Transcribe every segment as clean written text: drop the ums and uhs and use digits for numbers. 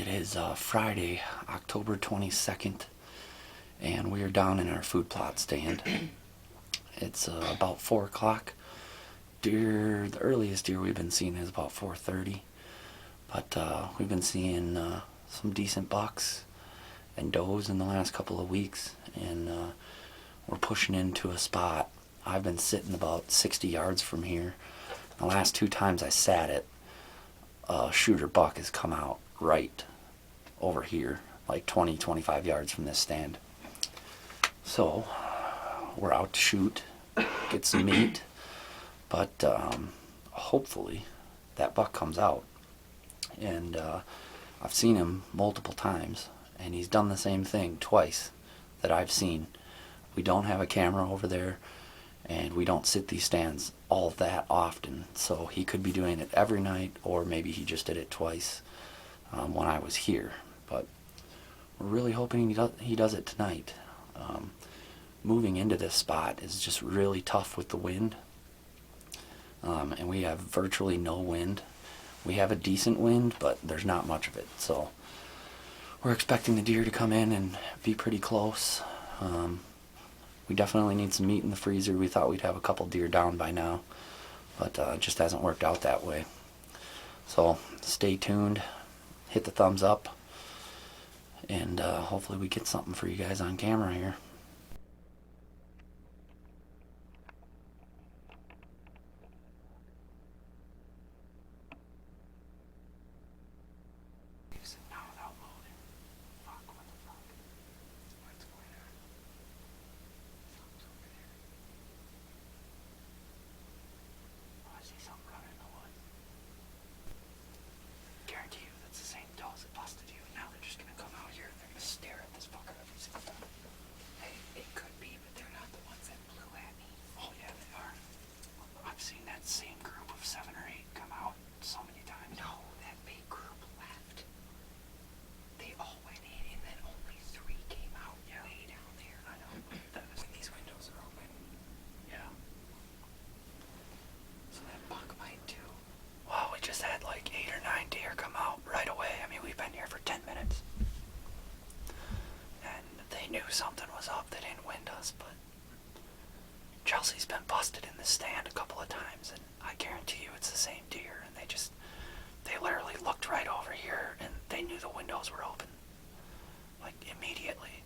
It is Friday, October 22nd, and we are down in our food plot stand. It's about 4 o'clock. The earliest deer we've been seeing is about 4:30, but we've been seeing some decent bucks and does in the last couple of weeks, and we're pushing into a spot. I've been sitting about 60 yards from here. The last 2 times I sat it, a shooter buck has come out right over here, like 20-25 yards from this stand. So we're out to shoot, get some meat, but hopefully that buck comes out. And I've seen him multiple times, and he's done the same thing twice that I've seen. We don't have a camera over there, and we don't sit these stands all that often, so he could be doing it every night, or maybe he just did it twice when I was here. But we're really hoping he does it tonight. Moving into this spot is just really tough with the wind, and we have virtually no wind. We have a decent wind, but there's not much of it, so we're expecting the deer to come in and be pretty close. We definitely need some meat in the freezer. We thought we'd have a couple deer down by now, but it just hasn't worked out that way. So stay tuned, hit the thumbs up, and hopefully we get something for you guys on camera here. Something was up. They didn't wind us, but Chelsea's been busted in this stand a couple of times, and I guarantee you it's the same deer. And they literally looked right over here, and they knew the windows were open, like immediately.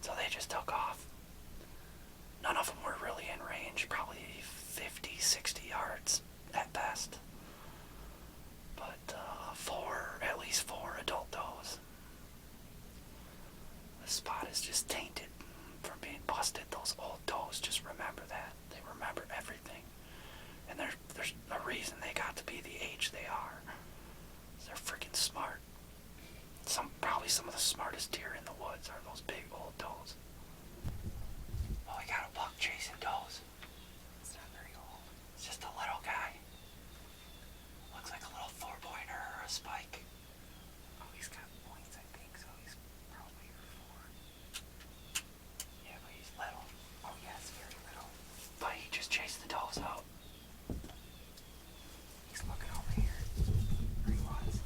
So they just took off. None of them were really in range, probably 50, 60 yards at best. But at least four adult does. The spot is just tainted from being busted. Those old does just remember that. They remember everything. And there's a reason they got to be the age they are. They're freaking smart. Probably some of the smartest deer in the woods are those big old does. Oh, we got a buck chasing does. It's not very old. It's just a little guy. Looks like a little 4-pointer or a spike. Oh, he's got points, I think, so he's probably a 4. Yeah, but he's little. Oh, yes, very little. But he just chased the does out. He's looking over here. Or he was.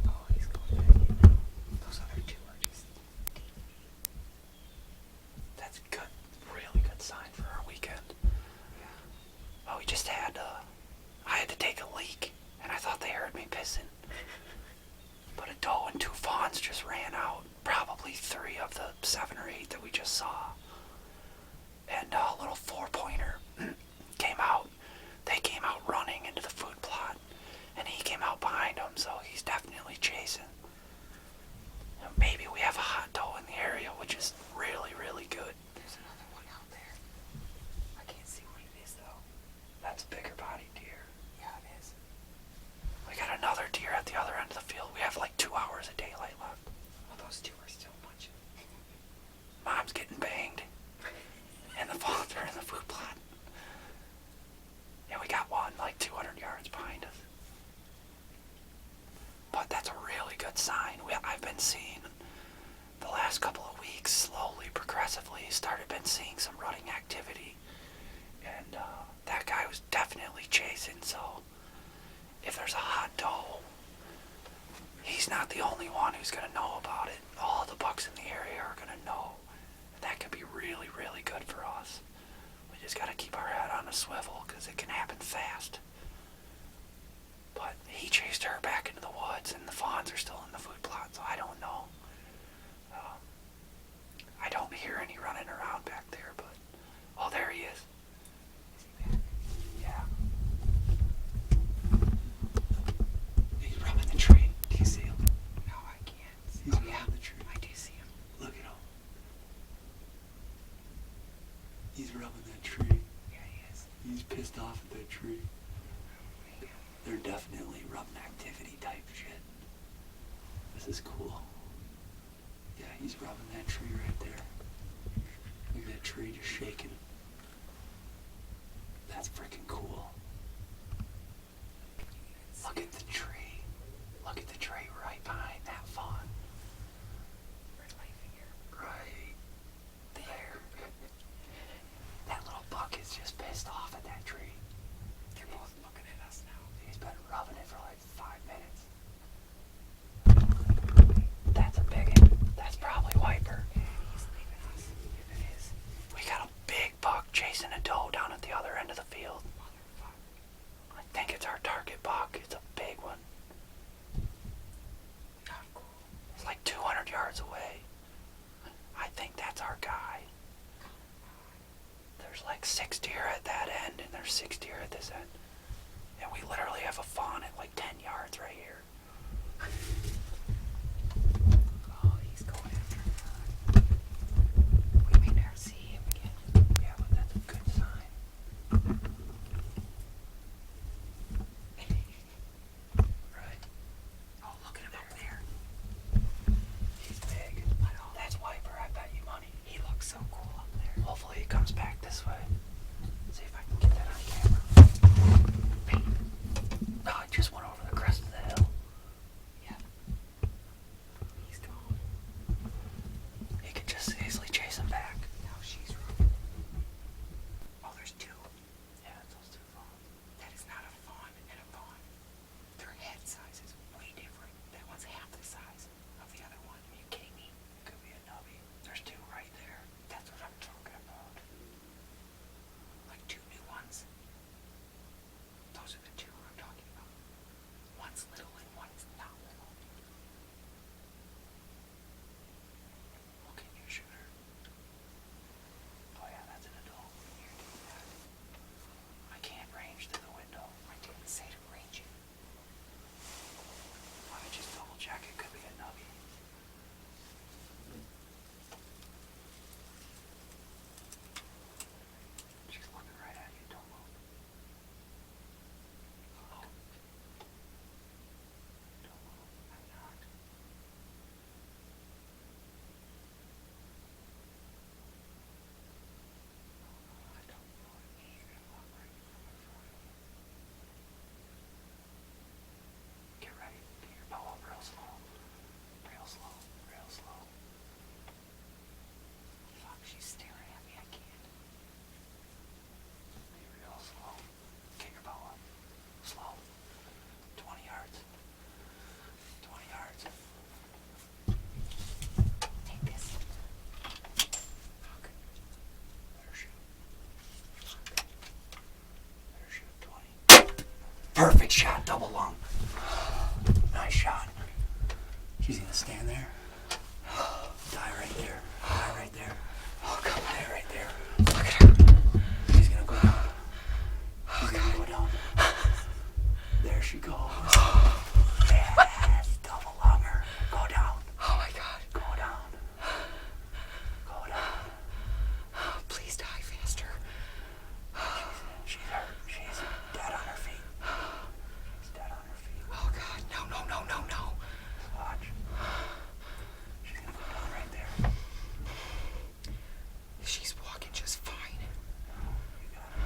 Oh, he's going back in. Those other 2 are just deep. That's good. Really good sign for our weekend. Yeah. Oh, we just had, I had to take a leak, and I thought they heard me pissing. But a doe and 2 fawns just ran out. Probably 3 of the 7 or 8 that we just saw. And a little 4-pointer came out. They came out running into the food plot, and he came out behind them, so he's definitely chasing. Maybe we have a hot doe in the area, which is really, really good. There's another one out there. I can't see what it is, though. That's a bigger body deer. Yeah, it is. We got another deer at the other end of the field. We have like 2 hours of daylight left. Well, those 2 are still munching. Mom's getting banged. And the fawns are in the food plot. Yeah, we got one like 200 yards behind us. But that's a really good sign. I've been seeing the last couple of weeks, slowly, progressively, been seeing some rutting activity. And that guy was definitely chasing, so if there's a hot doe, he's not the only one who's going to know about it. All the bucks in the area are going to know. And that could be really, really good for us. We just got to keep our head on a swivel because it can happen fast. But he chased her back into the woods, and the fawns are still in the food plot, so I don't know. I don't hear any running around back there, but... Oh, there he is. Yeah. He's rubbing the tree. Do you see him? No, I can't. He's rubbing the tree. I do see him. Look at him. He's rubbing that tree. Yeah, he is. He's pissed off at that tree. They're definitely rubbing activity type shit. This is cool. Yeah, he's rubbing that tree right there. Look at that tree just shaking. That's freaking cool. Look at the tree. Look at the tree right behind that fawn. Where's my finger? Right there. That little buck is just pissed off at that tree. They're both looking at us now. He's been rubbing it for like 5 minutes. That's a big one. That's probably Wiper. Yeah, he's leaving us. If it is. We got a big buck chasing a doe down at the other end of the field. Motherfucker. I think it's our target buck. It's a big one. Not cool. It's like 200 yards away. I think that's our guy. There's like 6 deer at that end, and there's 6 deer at this end. And we literally have a fawn at like 10 yards right here. Oh, he's going after her. We may never see him again. Yeah, but that's a good sign. Right? Oh, look at him up there. He's big. I know. That's Wiper, I bet you money. He looks so cool up there. Hopefully he comes back this way. See if I can get that on camera. Oh, I just went over the crest of the hill. Yeah. He's gone. He could just easily chase him back. Now she's running. Oh, there's 2. Yeah, it's those 2 fawns. That is not a fawn and a fawn. Their head size is way different. That one's half the size of the other one. Are you kidding me? It could be a nubby. There's 2 right there. That's what I'm talking about. Like 2 new ones. Those are the 2 I'm talking about. One's little and one's not little. Well, can you shoot her? Oh yeah, that's an adult. Here, do that. I can't range through the window. I didn't say to range it. Let me just double check. It could be a nubby. She's looking right at you. Don't move. Oh. Don't move. I'm not. I don't know. You're gonna walk right in front of me. Get ready. Get your bow up real slow. Real slow. Real slow. Fuck, she's staring at me. I can't. Be real slow. Get your bow up. Slow. 20 yards. 20 yards. Take this. Fuck. Let her shoot. Let her shoot 20. Perfect shot. Double lung. Nice shot. She's gonna stand there. Die right there. Die right there. Oh, God. Die right there. Look at her. She's gonna go down. She's gonna go down. There she goes. Yes, double lunger. Go down. Oh my God. Go down. Go down. Oh, please die faster. She's hurt. She's dead on her feet. She's dead on her feet. Oh God. No, no, no, no, no. Watch. She's gonna go down right there. She's walking just fine. You got it.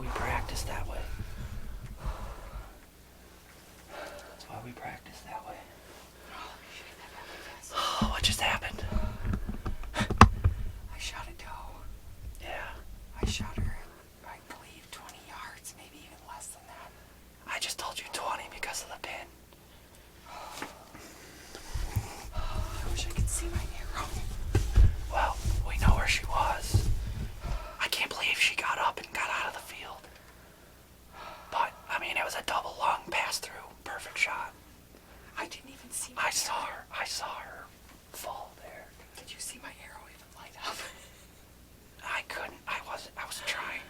we practice that way. That's why we practice that way. Oh, what just happened? I shot a doe. Yeah. I shot her, I believe, 20 yards, maybe even less than that. I just told you 20 because of the pin. I wish I could see my arrow. Well, we know where she was. I can't believe she got up and got out of the field. But, I mean, it was a double lung pass through. Perfect shot. I didn't even see my I saw her fall there. Did you see my arrow even light up? I couldn't. I was trying.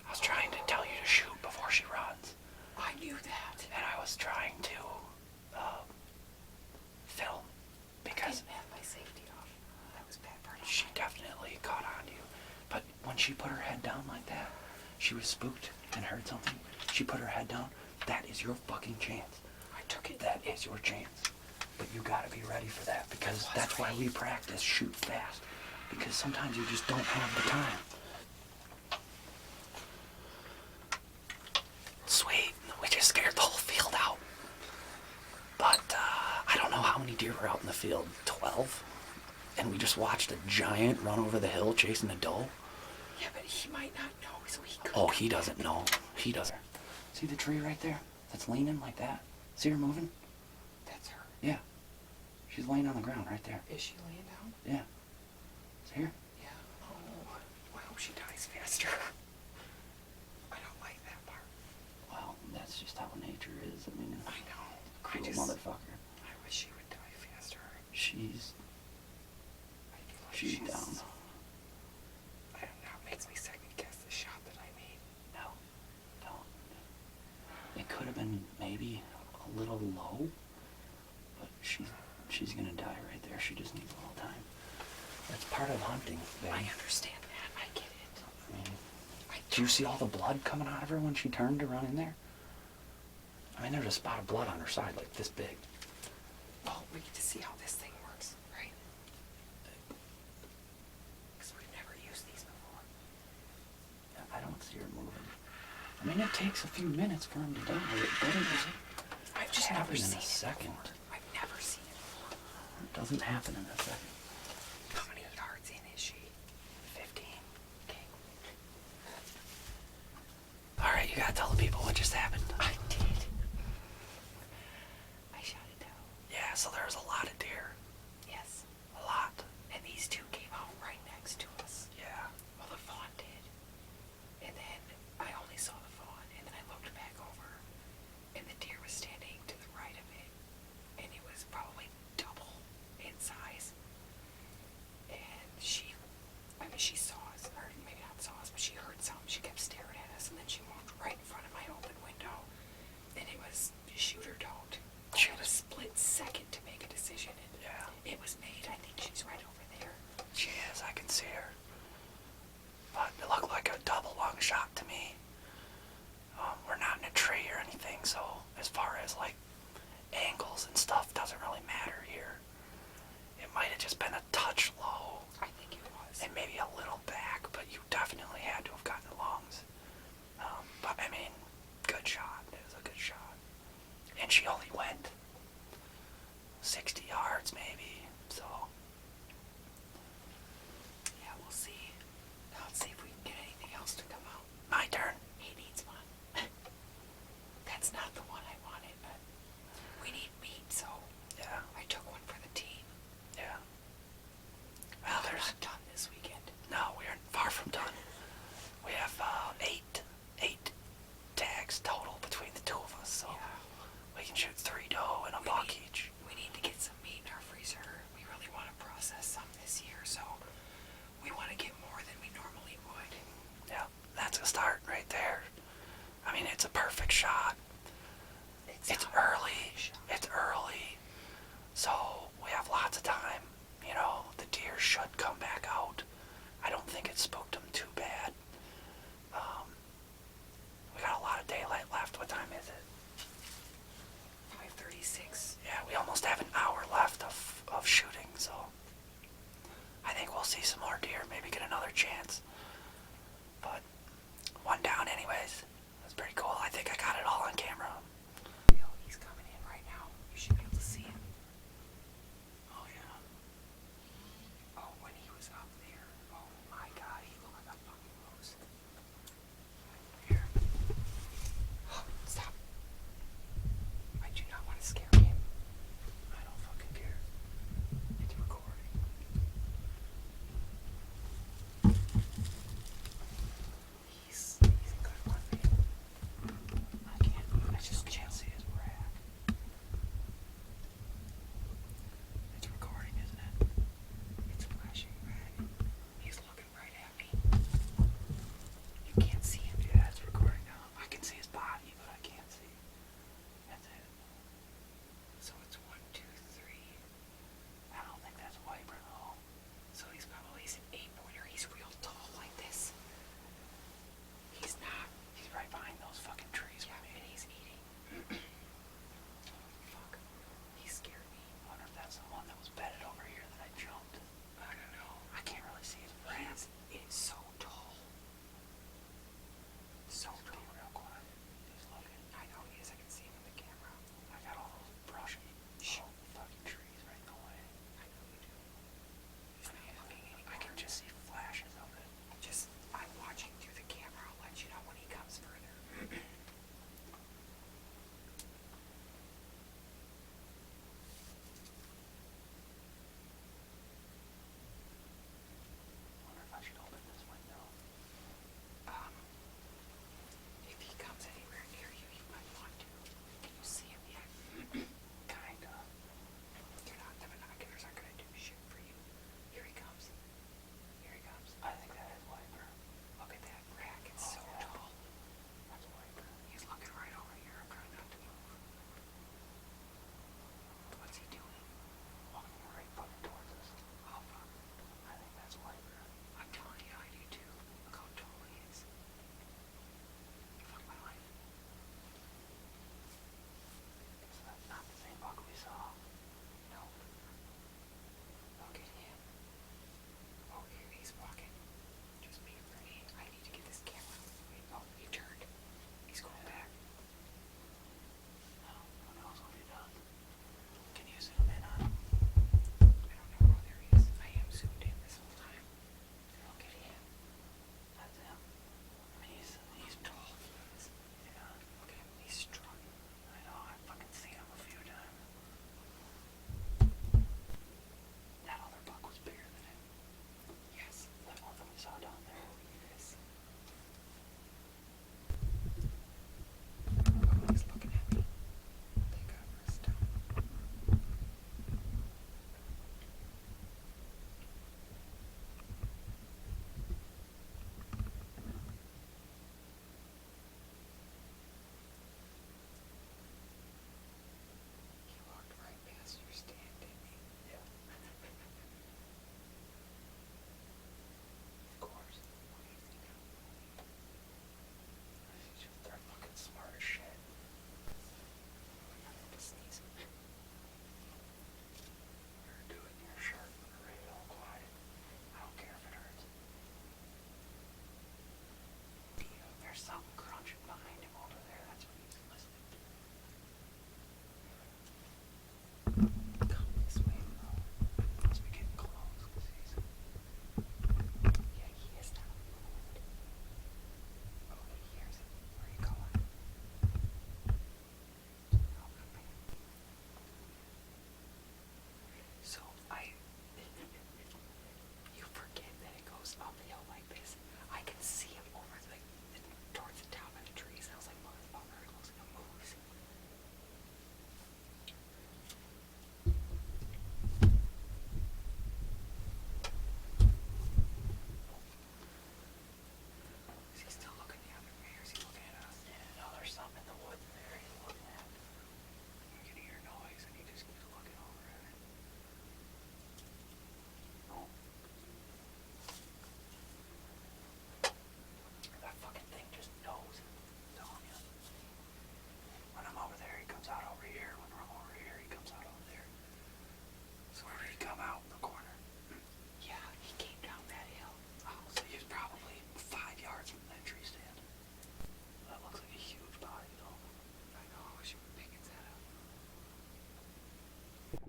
I was trying to tell you to shoot before she runs. I knew that. And I was trying to film because I didn't have my safety off. That was bad part. she definitely caught on to you. But when she put her head down like that, she was spooked and heard something. She put her head down. That is your fucking chance. I took it. That is your chance. But you gotta be ready for that because that's why we practice shoot fast. Because sometimes you just don't have the time. Sweet. We just scared the whole field out. But I don't know how many deer were out in the field. 12? And we just watched a giant run over the hill chasing a doe? Yeah, but he might not know, so he could. Oh, he doesn't know. He doesn't. See the tree right there? That's leaning like that? See her moving? That's her. Yeah. She's laying on the ground right there. Is she laying down? Yeah. See her? Yeah. Oh, I hope she dies faster. I don't like that part. Well, that's just how nature is. I mean, I know. cruel motherfucker. I wish she would die faster. She's I feel like she's down. I don't know. It makes me second guess the shot that I made. No, don't. It could have been maybe a little low, but she's gonna die right there. She just needs a little time. That's part of hunting, babe. I understand that. I get it. I mean, do you see all the blood coming out of her when she turned to run in there? I mean, there's a spot of blood on her side like this big. Well, we get to see how this thing works, right? Because we've never used these before. I don't see her moving. I mean, it takes a few minutes for him to die. It doesn't just I've just never happen in seen a it second. before. I've never seen it before. It doesn't happen in a second. How many yards in is she? 15. Okay. All right, you gotta tell the people what just happened. I did. I shot it down. Yeah, so there was a lot of deer. Yes. A lot. And these two came out right next to us. Yeah. Well, the fawn did. And then I only saw the fawn, and then I looked back over, and the deer was standing to the right of it, and it was probably double in size. And she saw us, or maybe not saw us, but she heard something. She kept staring at us, and then she moved right in front of my open window, and it was shoot or don't. She had a split second to make a decision, and Yeah. it was made. I think she's right over there. She is, I can see her. But it looked like a double long shot to me. We're not in a tree or anything, so as far as like angles and stuff doesn't really matter here. It might have just been a touch low I think it was. and maybe a little back, but you definitely had to have gotten the lungs. But I mean, good shot. It was a good shot. And she only went 60 yards maybe, so. Yeah, we'll see. Now let's see if we can get anything else to come out. My turn. He needs one. That's not the one I wanted, but we need meat, so Yeah, I took one for the team. yeah. Well, We're there's not done this weekend. no, we are far from done. We have eight tags total between the two of us, so Yeah. we can shoot 3 doe and a We buck need- each. We need to get some meat in our freezer. We really want to process some this year, so we want to get more than we normally would. Yeah, that's a start right there. I mean, it's a perfect shot. It's not a early. shot. It's early. So we have lots of time. You know, the deer should come back out. I don't think it spooked them too bad. We got a lot of daylight left. What time is it? 5:36. Yeah, we almost have an hour left of shooting, so I think we'll see some more deer, maybe get another chance. But one down anyway.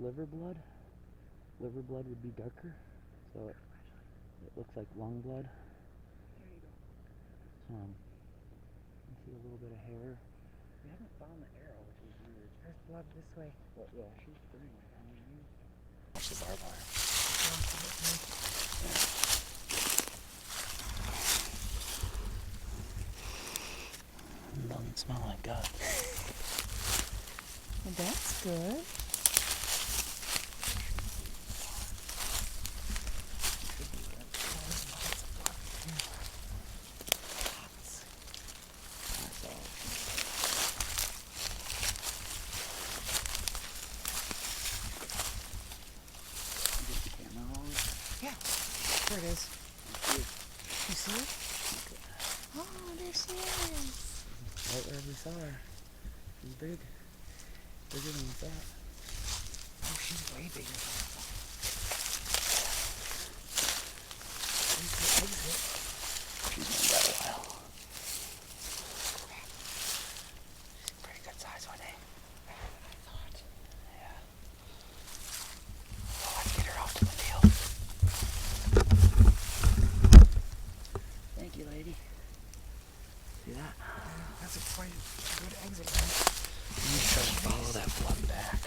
liver blood. Liver blood would be darker, so it looks like lung blood. There you go. You can see a little bit of hair. We haven't found the arrow, which is weird. There's blood this way. But yeah, she's pretty much. I mean, watch the barbed wire. Doesn't smell like guts. Well, that's good. Yeah, there it is. You see it? Oh, there she is. Right where we saw her. She's big. Bigger than we thought. Oh, she's way bigger than I thought. Where's the exit? She's been dead a while. Crap. She's a pretty good size one, eh? Better than I thought. Yeah. So let's get her out to the field. Thank you, lady. See that? That's a quite good exit, right? You need to try to follow that blood back.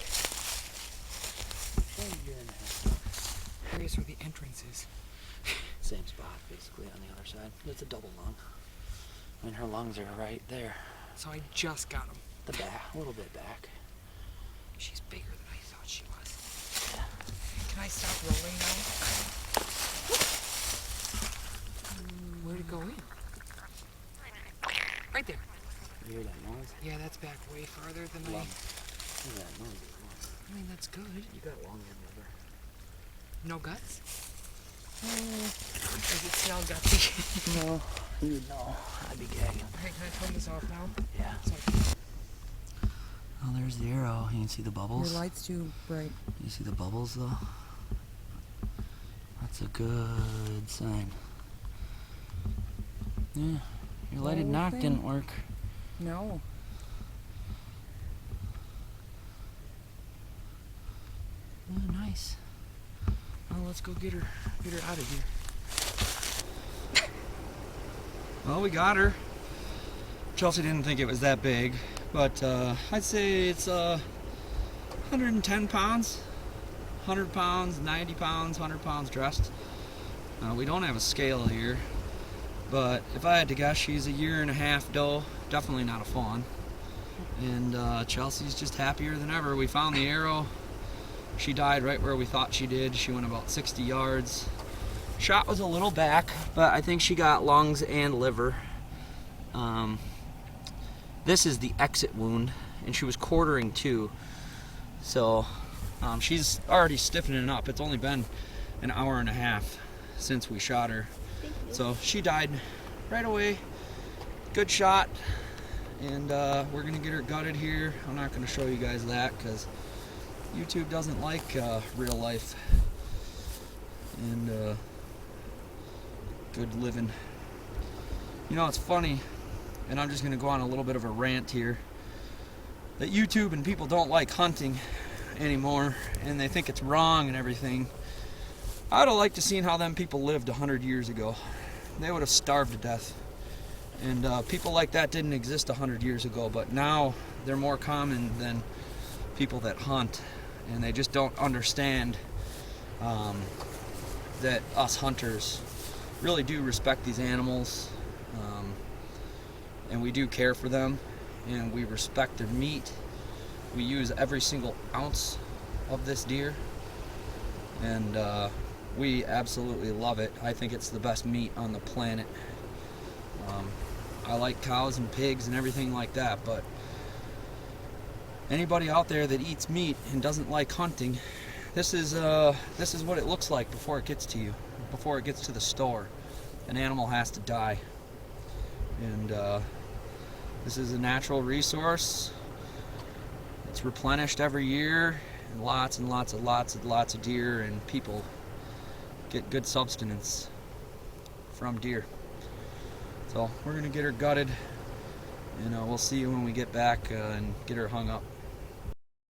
Show me your inhale. Curious where the entrance is. Same spot, basically, on the other side. It's a double lung. I mean, her lungs are right there. So I just got him. The back, a little bit back. She's bigger than I thought she was. Yeah. Can I stop rolling now? Where'd it go in? Right there. You hear that noise? Yeah, that's back way farther than Lung. Look at that noise. I mean, that's good. You got lung in liver. No guts? Does it smell gutsy? No, you would know. I'd be gagging. Alright, can I turn this off now? Yeah. So Oh, there's the arrow. You can see the bubbles. your light's too bright. You see the bubbles, though? That's a good sign. Yeah. Your lighted Whole knock thing? didn't work. No. Oh, nice. Well, let's go get her out of here. Well, we got her. Chelsea didn't think it was that big, but I'd say it's 110 pounds, 100 pounds, 90 pounds, 100 pounds dressed. We don't have a scale here, but if I had to guess, she's a 1.5 doe, definitely not a fawn. And Chelsea's just happier than ever. We found the arrow. She died right where we thought she did. She went about 60 yards. Shot was a little back, but I think she got lungs and liver. This is the exit wound, and she was quartering too. So she's already stiffening up. It's only been an hour and a half since we shot her. So she died right away. Good shot. And we're gonna get her gutted here. I'm not gonna show you guys that because YouTube doesn't like real life and good living. You know, it's funny, and I'm just gonna go on a little bit of a rant here, that YouTube and people don't like hunting anymore, and they think it's wrong and everything. I'd have liked to seen how them people lived 100 years ago. They would have starved to death. And people like that didn't exist 100 years ago, but now they're more common than people that hunt, and they just don't understand that us hunters really do respect these animals, and we do care for them, and we respect their meat. We use every single ounce of this deer, and we absolutely love it. I think it's the best meat on the planet. I like cows and pigs and everything like that, but anybody out there that eats meat and doesn't like hunting, this is what it looks like before it gets to you, before it gets to the store. An animal has to die, and this is a natural resource. It's replenished every year, and lots of deer and people get good subsistence from deer. So we're gonna get her gutted, and we'll see you when we get back and get her hung up.